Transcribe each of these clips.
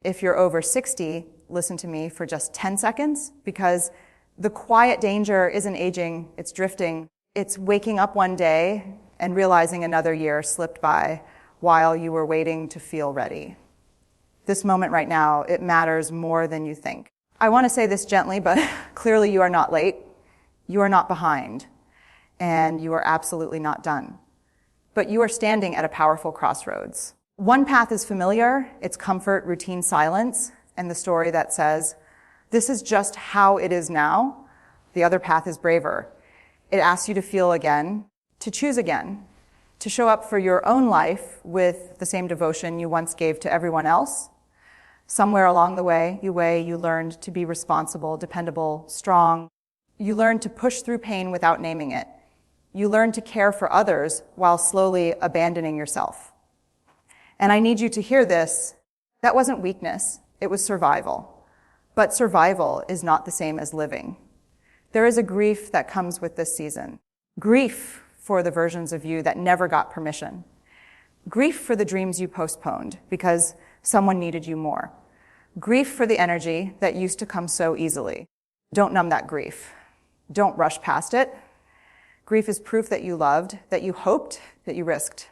If you're over 60, listen to me for just 10 seconds, because the quiet danger isn't aging, it's drifting. It's waking up one day and realizing another year slipped by while you were waiting to feel ready. This moment right now, it matters more than you think. I want to say this gently, but clearly you are not late, you are not behind, and you are absolutely not done. But you are standing at a powerful crossroads. One path is familiar, it's comfort, routine, silence, and the story that says, this is just how it is now. The other path is braver. It asks you to feel again, to choose again, to show up for your own life with the same devotion you once gave to everyone else. Somewhere along the way, you learned to be responsible, dependable, strong. You learned to push through pain without naming it. You learned to care for others while slowly abandoning yourself. And I need you to hear this. That wasn't weakness, it was survival. But survival is not the same as living. There is a grief that comes with this season. Grief for the versions of you that never got permission. Grief for the dreams you postponed because someone needed you more. Grief for the energy that used to come so easily. Don't numb that grief. Don't rush past it. Grief is proof that you loved, that you hoped, that you risked.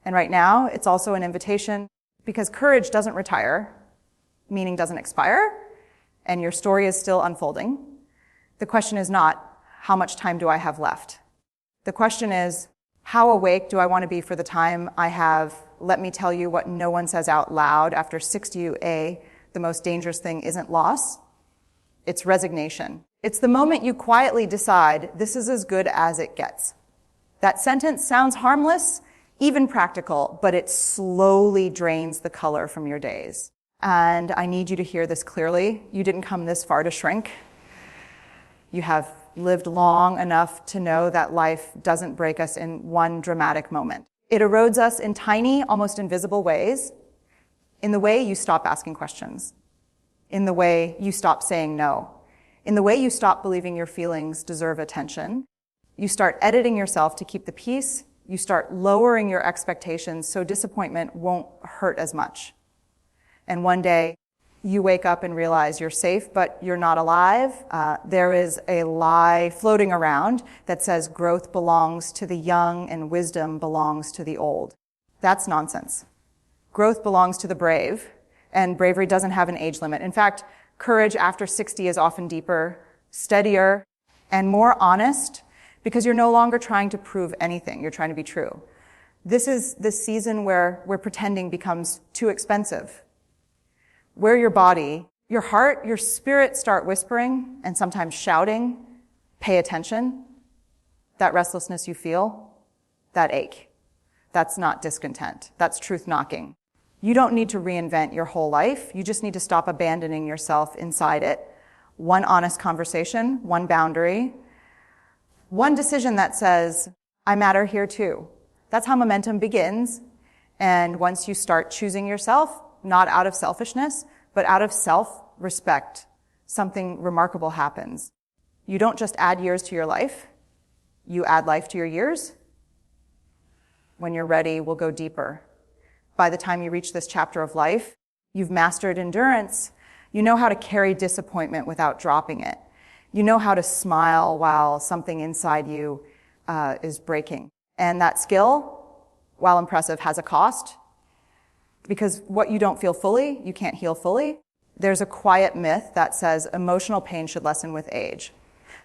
And right now, it's also an invitation because courage doesn't retire, meaning doesn't expire, and your story is still unfolding. The question is not, how much time do I have left? The question is, how awake do I want to be for the time I have? Let me tell you what no one says out loud after 60A, the most dangerous thing isn't loss, it's resignation. It's the moment you quietly decide, this is as good as it gets. That sentence sounds harmless, even practical, but it slowly drains the color from your days. And I need you to hear this clearly. You didn't come this far to shrink. You have lived long enough to know that life doesn't break us in one dramatic moment. It erodes us in tiny, almost invisible ways, in the way you stop asking questions, in the way you stop saying no, in the way you stop believing your feelings deserve attention. You start editing yourself to keep the peace. You start lowering your expectations so disappointment won't hurt as much. And one day, you wake up and realize you're safe, but you're not alive. There is a lie floating around that says growth belongs to the young and wisdom belongs to the old. That's nonsense. Growth belongs to the brave, and bravery doesn't have an age limit. In fact, courage after 60 is often deeper, steadier, and more honest, because you're no longer trying to prove anything. You're trying to be true. This is the season where pretending becomes too expensive. Where your body, your heart, your spirit start whispering and sometimes shouting, pay attention. That restlessness you feel, that ache. That's not discontent. That's truth knocking. You don't need to reinvent your whole life. You just need to stop abandoning yourself inside it. One honest conversation, one boundary, one decision that says, I matter here too. That's how momentum begins. And once you start choosing yourself, not out of selfishness, but out of self-respect, something remarkable happens. You don't just add years to your life, you add life to your years. When you're ready, we'll go deeper. By the time you reach this chapter of life, you've mastered endurance. You know how to carry disappointment without dropping it. You know how to smile while something inside you is breaking. And that skill, while impressive, has a cost. Because what you don't feel fully, you can't heal fully. There's a quiet myth that says emotional pain should lessen with age.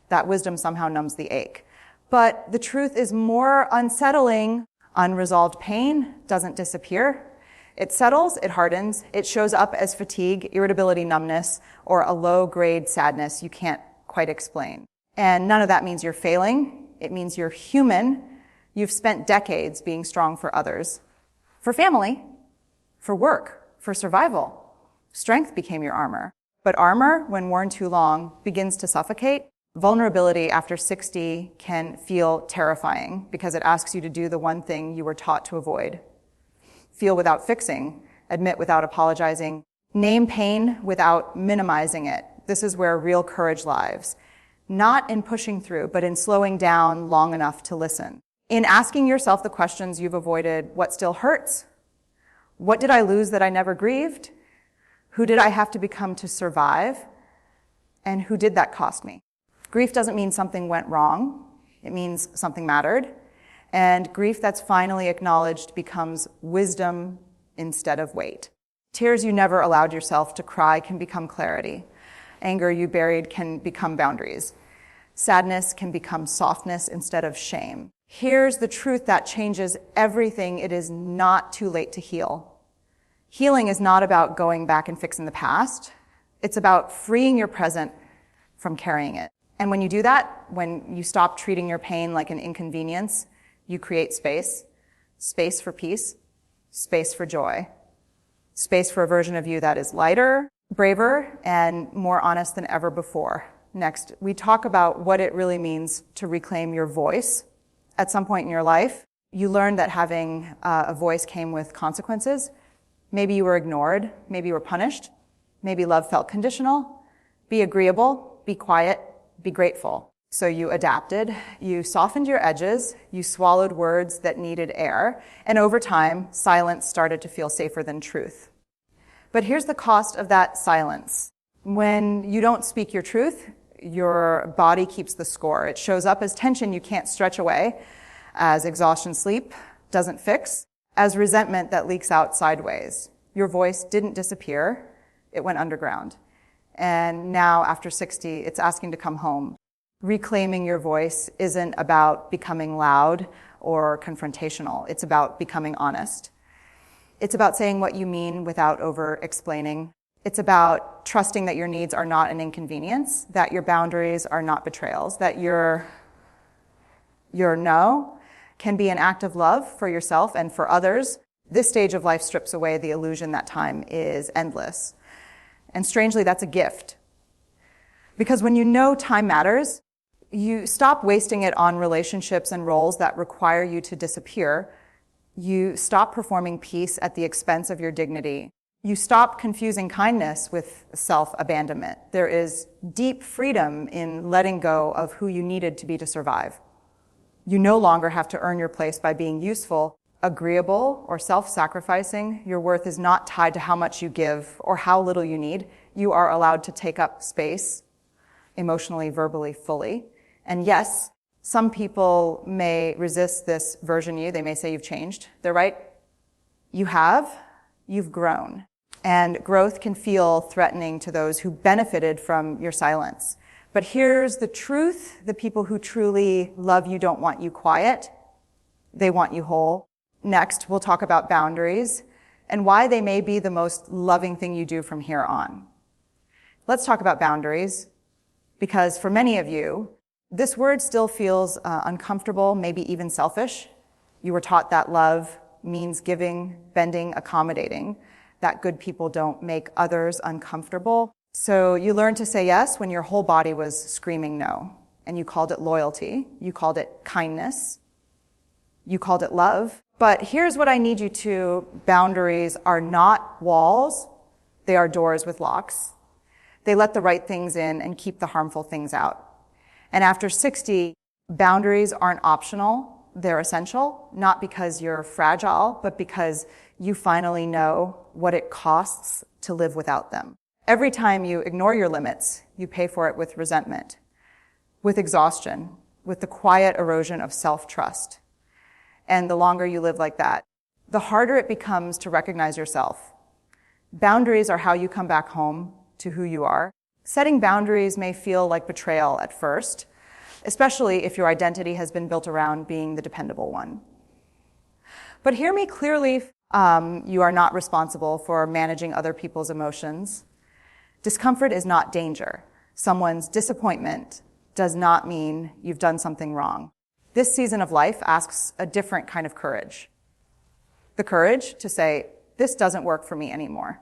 That wisdom somehow numbs the ache. But the truth is more unsettling. Unresolved pain doesn't disappear. It settles, it hardens, it shows up as fatigue, irritability, numbness, or a low-grade sadness you can't quite explain. And none of that means you're failing. It means you're human. You've spent decades being strong for others, for family, for work, for survival. Strength became your armor. But armor, when worn too long, begins to suffocate. Vulnerability after 60 can feel terrifying because it asks you to do the one thing you were taught to avoid. Feel without fixing, admit without apologizing, name pain without minimizing it. This is where real courage lies. Not in pushing through, but in slowing down long enough to listen. In asking yourself the questions you've avoided: what still hurts? What did I lose that I never grieved? Who did I have to become to survive? And who did that cost me? Grief doesn't mean something went wrong. It means something mattered. And grief that's finally acknowledged becomes wisdom instead of weight. Tears you never allowed yourself to cry can become clarity. Anger you buried can become boundaries. Sadness can become softness instead of shame. Here's the truth that changes everything. It is not too late to heal. Healing is not about going back and fixing the past. It's about freeing your present from carrying it. And when you do that, when you stop treating your pain like an inconvenience, you create space. Space for peace, space for joy, space for a version of you that is lighter, braver, and more honest than ever before. Next, we talk about what it really means to reclaim your voice. At some point in your life, you learned that having a voice came with consequences. Maybe you were ignored, maybe you were punished, maybe love felt conditional. Be agreeable, be quiet, be grateful. So you adapted, you softened your edges, you swallowed words that needed air, and over time, silence started to feel safer than truth. But here's the cost of that silence. When you don't speak your truth, your body keeps the score. It shows up as tension you can't stretch away, as exhaustion sleep doesn't fix, as resentment that leaks out sideways. Your voice didn't disappear, it went underground. And now, after 60, it's asking to come home. Reclaiming your voice isn't about becoming loud or confrontational. It's about becoming honest. It's about saying what you mean without over-explaining. It's about trusting that your needs are not an inconvenience, that your boundaries are not betrayals, that your no can be an act of love for yourself and for others. This stage of life strips away the illusion that time is endless. And strangely, that's a gift. Because when you know time matters, you stop wasting it on relationships and roles that require you to disappear. You stop performing peace at the expense of your dignity. You stop confusing kindness with self-abandonment. There is deep freedom in letting go of who you needed to be to survive. You no longer have to earn your place by being useful, agreeable, or self-sacrificing. Your worth is not tied to how much you give or how little you need. You are allowed to take up space, emotionally, verbally, fully. And yes, some people may resist this version of you. They may say you've changed. They're right. You have. You've grown. And growth can feel threatening to those who benefited from your silence. But here's the truth. The people who truly love you don't want you quiet. They want you whole. Next, we'll talk about boundaries and why they may be the most loving thing you do from here on. Let's talk about boundaries, because for many of you, this word still feels uncomfortable, maybe even selfish. You were taught that love means giving, bending, accommodating, that good people don't make others uncomfortable. So you learned to say yes when your whole body was screaming no, and you called it loyalty, you called it kindness, you called it love. But here's what I need you to: boundaries are not walls, they are doors with locks. They let the right things in and keep the harmful things out. And after 60, boundaries aren't optional, they're essential, not because you're fragile, but because you finally know what it costs to live without them. Every time you ignore your limits, you pay for it with resentment, with exhaustion, with the quiet erosion of self-trust. And the longer you live like that, the harder it becomes to recognize yourself. Boundaries are how you come back home to who you are. Setting boundaries may feel like betrayal at first, especially if your identity has been built around being the dependable one. But hear me clearly, you are not responsible for managing other people's emotions. Discomfort is not danger. Someone's disappointment does not mean you've done something wrong. This season of life asks a different kind of courage. The courage to say, this doesn't work for me anymore.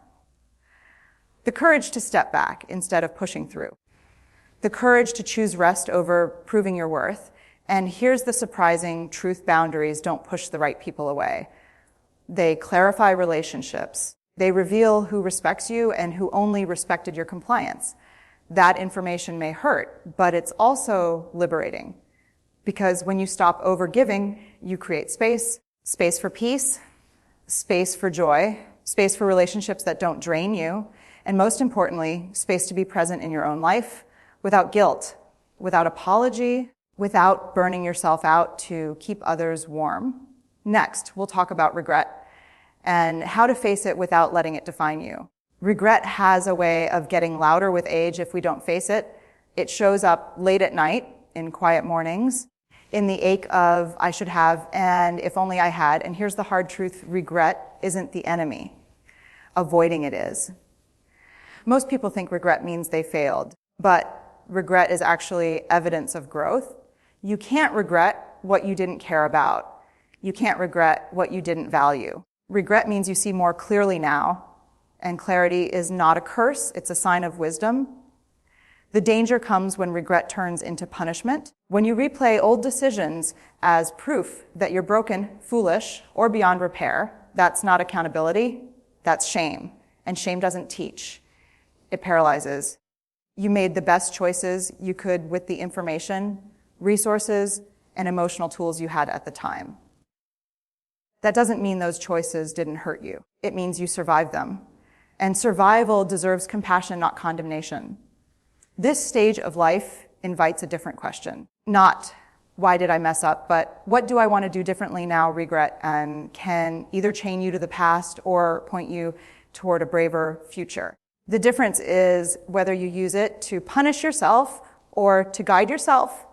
The courage to step back instead of pushing through. The courage to choose rest over proving your worth. And here's the surprising truth: boundaries don't push the right people away. They clarify relationships. They reveal who respects you and who only respected your compliance. That information may hurt, but it's also liberating. Because when you stop over-giving, you create space. Space for peace, space for joy, space for relationships that don't drain you, And most importantly, space to be present in your own life without guilt, without apology, without burning yourself out to keep others warm. Next, we'll talk about regret and how to face it without letting it define you. Regret has a way of getting louder with age if we don't face it. It shows up late at night in quiet mornings, in the ache of I should have and if only I had. And here's the hard truth, regret isn't the enemy. Avoiding it is. Most people think regret means they failed, but regret is actually evidence of growth. You can't regret what you didn't care about. You can't regret what you didn't value. Regret means you see more clearly now, and clarity is not a curse, it's a sign of wisdom. The danger comes when regret turns into punishment. When you replay old decisions as proof that you're broken, foolish, or beyond repair, that's not accountability, that's shame. And shame doesn't teach. It paralyzes. You made the best choices you could with the information, resources, and emotional tools you had at the time. That doesn't mean those choices didn't hurt you. It means you survived them. And survival deserves compassion, not condemnation. This stage of life invites a different question. Not, why did I mess up, but what do I want to do differently now, regret, and can either chain you to the past or point you toward a braver future. The difference is whether you use it to punish yourself or to guide yourself.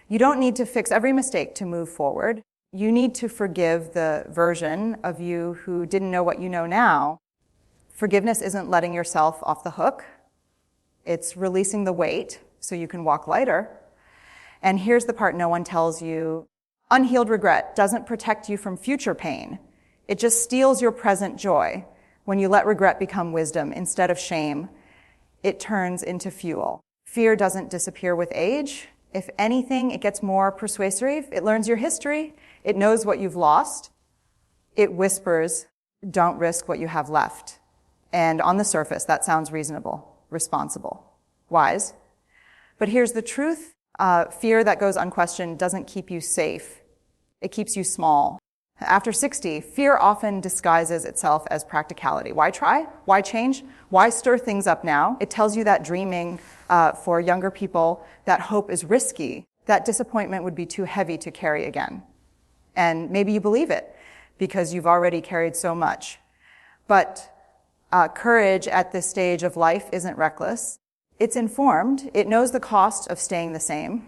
You don't need to fix every mistake to move forward. You need to forgive the version of you who didn't know what you know now. Forgiveness isn't letting yourself off the hook. It's releasing the weight so you can walk lighter. And here's the part no one tells you. Unhealed regret doesn't protect you from future pain. It just steals your present joy. When you let regret become wisdom instead of shame, it turns into fuel. Fear doesn't disappear with age. If anything, it gets more persuasive. It learns your history. It knows what you've lost. It whispers, don't risk what you have left. And on the surface, that sounds reasonable, responsible, wise. But here's the truth. Fear that goes unquestioned doesn't keep you safe. It keeps you small. After 60, fear often disguises itself as practicality. Why try? Why change? Why stir things up now? It tells you that dreaming for younger people, that hope is risky, that disappointment would be too heavy to carry again. And maybe you believe it because you've already carried so much. But courage at this stage of life isn't reckless. It's informed. It knows the cost of staying the same.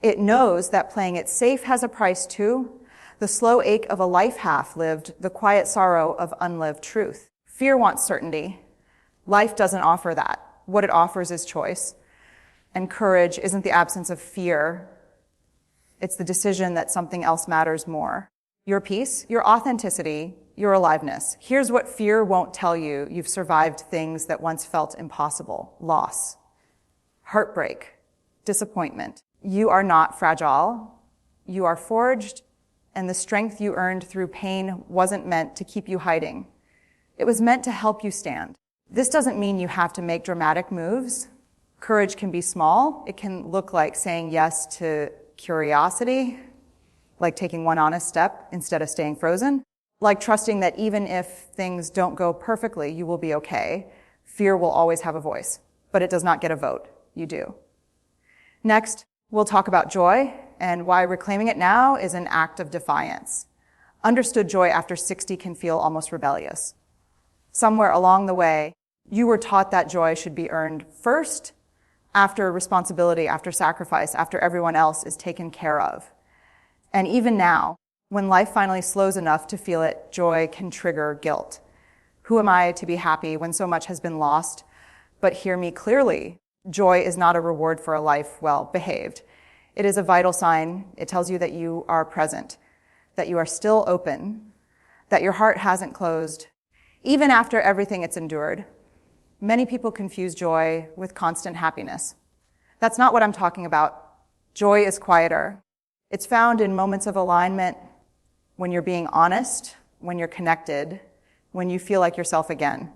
It knows that playing it safe has a price too. The slow ache of a life half lived, the quiet sorrow of unlived truth. Fear wants certainty. Life doesn't offer that. What it offers is choice. And courage isn't the absence of fear. It's the decision that something else matters more. Your peace, your authenticity, your aliveness. Here's what fear won't tell you. You've survived things that once felt impossible. Loss, heartbreak, disappointment. You are not fragile. You are forged, and the strength you earned through pain wasn't meant to keep you hiding. It was meant to help you stand. This doesn't mean you have to make dramatic moves. Courage can be small. It can look like saying yes to curiosity, like taking one honest step instead of staying frozen, like trusting that even if things don't go perfectly, you will be okay. Fear will always have a voice, but it does not get a vote. You do. Next, we'll talk about joy and why reclaiming it now is an act of defiance. Understood joy after 60 can feel almost rebellious. Somewhere along the way, you were taught that joy should be earned first, after responsibility, after sacrifice, after everyone else is taken care of. And even now, when life finally slows enough to feel it, joy can trigger guilt. Who am I to be happy when so much has been lost? But hear me clearly. Joy is not a reward for a life well behaved. It is a vital sign. It tells you that you are present, that you are still open, that your heart hasn't closed, even after everything it's endured. Many people confuse joy with constant happiness. That's not what I'm talking about. Joy is quieter. It's found in moments of alignment, when you're being honest, when you're connected, when you feel like yourself again.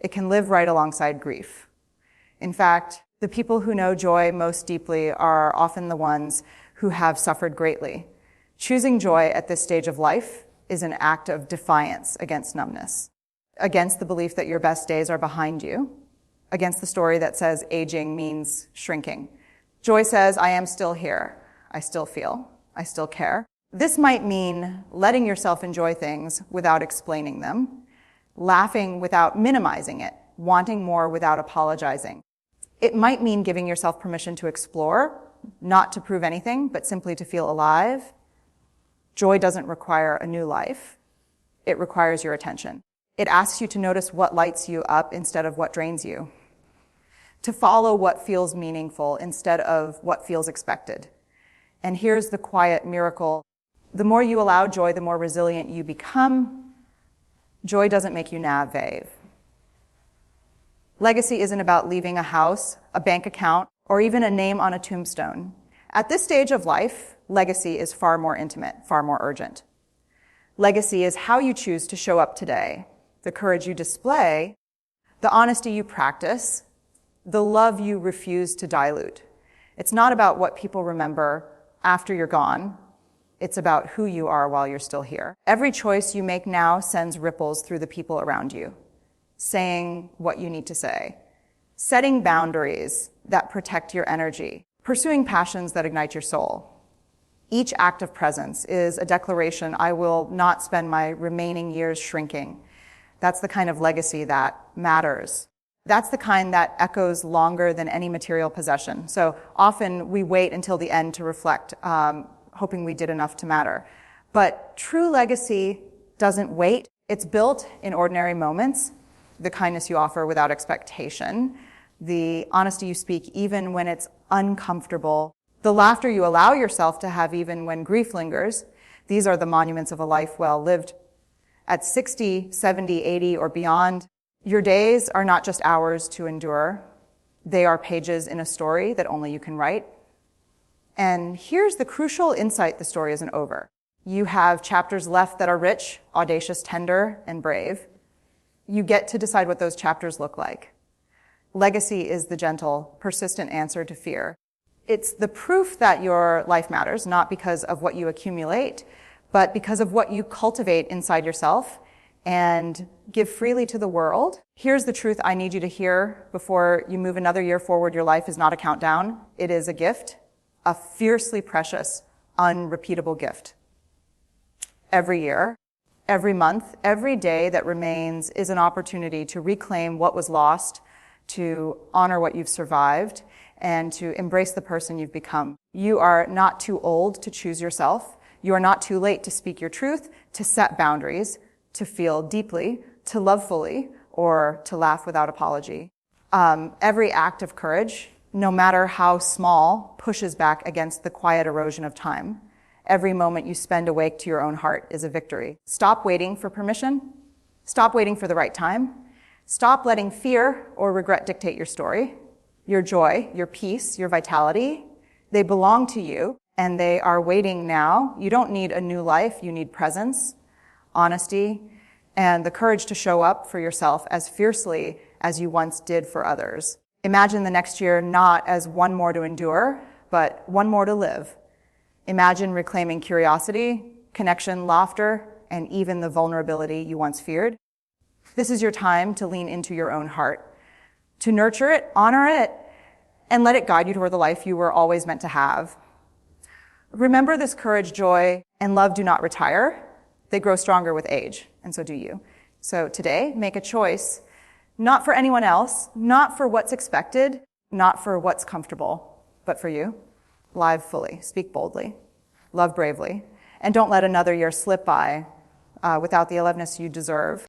It can live right alongside grief. In fact, the people who know joy most deeply are often the ones who have suffered greatly. Choosing joy at this stage of life is an act of defiance against numbness. against the belief that your best days are behind you, against the story that says aging means shrinking. Joy says, I am still here. I still feel. I still care. This might mean letting yourself enjoy things without explaining them, laughing without minimizing it, wanting more without apologizing. It might mean giving yourself permission to explore, not to prove anything, but simply to feel alive. Joy doesn't require a new life. It requires your attention. It asks you to notice what lights you up instead of what drains you, to follow what feels meaningful instead of what feels expected. And here's the quiet miracle. The more you allow joy, the more resilient you become. Joy doesn't make you naive. Legacy isn't about leaving a house, a bank account, or even a name on a tombstone. At this stage of life, legacy is far more intimate, far more urgent. Legacy is how you choose to show up today, the courage you display, the honesty you practice, the love you refuse to dilute. It's not about what people remember after you're gone. It's about who you are while you're still here. Every choice you make now sends ripples through the people around you, saying what you need to say, setting boundaries that protect your energy, pursuing passions that ignite your soul. Each act of presence is a declaration, I will not spend my remaining years shrinking. That's the kind of legacy that matters. That's the kind that echoes longer than any material possession. So often we wait until the end to reflect, hoping we did enough to matter. But true legacy doesn't wait. It's built in ordinary moments, the kindness you offer without expectation, the honesty you speak even when it's uncomfortable, the laughter you allow yourself to have even when grief lingers. These are the monuments of a life well lived. At 60, 70, 80, or beyond, your days are not just hours to endure. They are pages in a story that only you can write. And here's the crucial insight: the story isn't over. You have chapters left that are rich, audacious, tender, and brave. You get to decide what those chapters look like. Legacy is the gentle, persistent answer to fear. It's the proof that your life matters, not because of what you accumulate, but because of what you cultivate inside yourself and give freely to the world. Here's the truth I need you to hear before you move another year forward. Your life is not a countdown. It is a gift, a fiercely precious, unrepeatable gift. Every year, every month, every day that remains is an opportunity to reclaim what was lost, to honor what you've survived, and to embrace the person you've become. You are not too old to choose yourself. You are not too late to speak your truth, to set boundaries, to feel deeply, to love fully, or to laugh without apology. Every act of courage, no matter how small, pushes back against the quiet erosion of time. Every moment you spend awake to your own heart is a victory. Stop waiting for permission. Stop waiting for the right time. Stop letting fear or regret dictate your story. Your joy, your peace, your vitality, they belong to you, and they are waiting now. You don't need a new life. You need presence, honesty, and the courage to show up for yourself as fiercely as you once did for others. Imagine the next year not as one more to endure, but one more to live. Imagine reclaiming curiosity, connection, laughter, and even the vulnerability you once feared. This is your time to lean into your own heart, to nurture it, honor it, and let it guide you toward the life you were always meant to have. Remember, this courage, joy, and love do not retire. They grow stronger with age, and so do you. So today, make a choice, not for anyone else, not for what's expected, not for what's comfortable, but for you. Live fully, speak boldly, love bravely, and don't let another year slip by without the aliveness you deserve.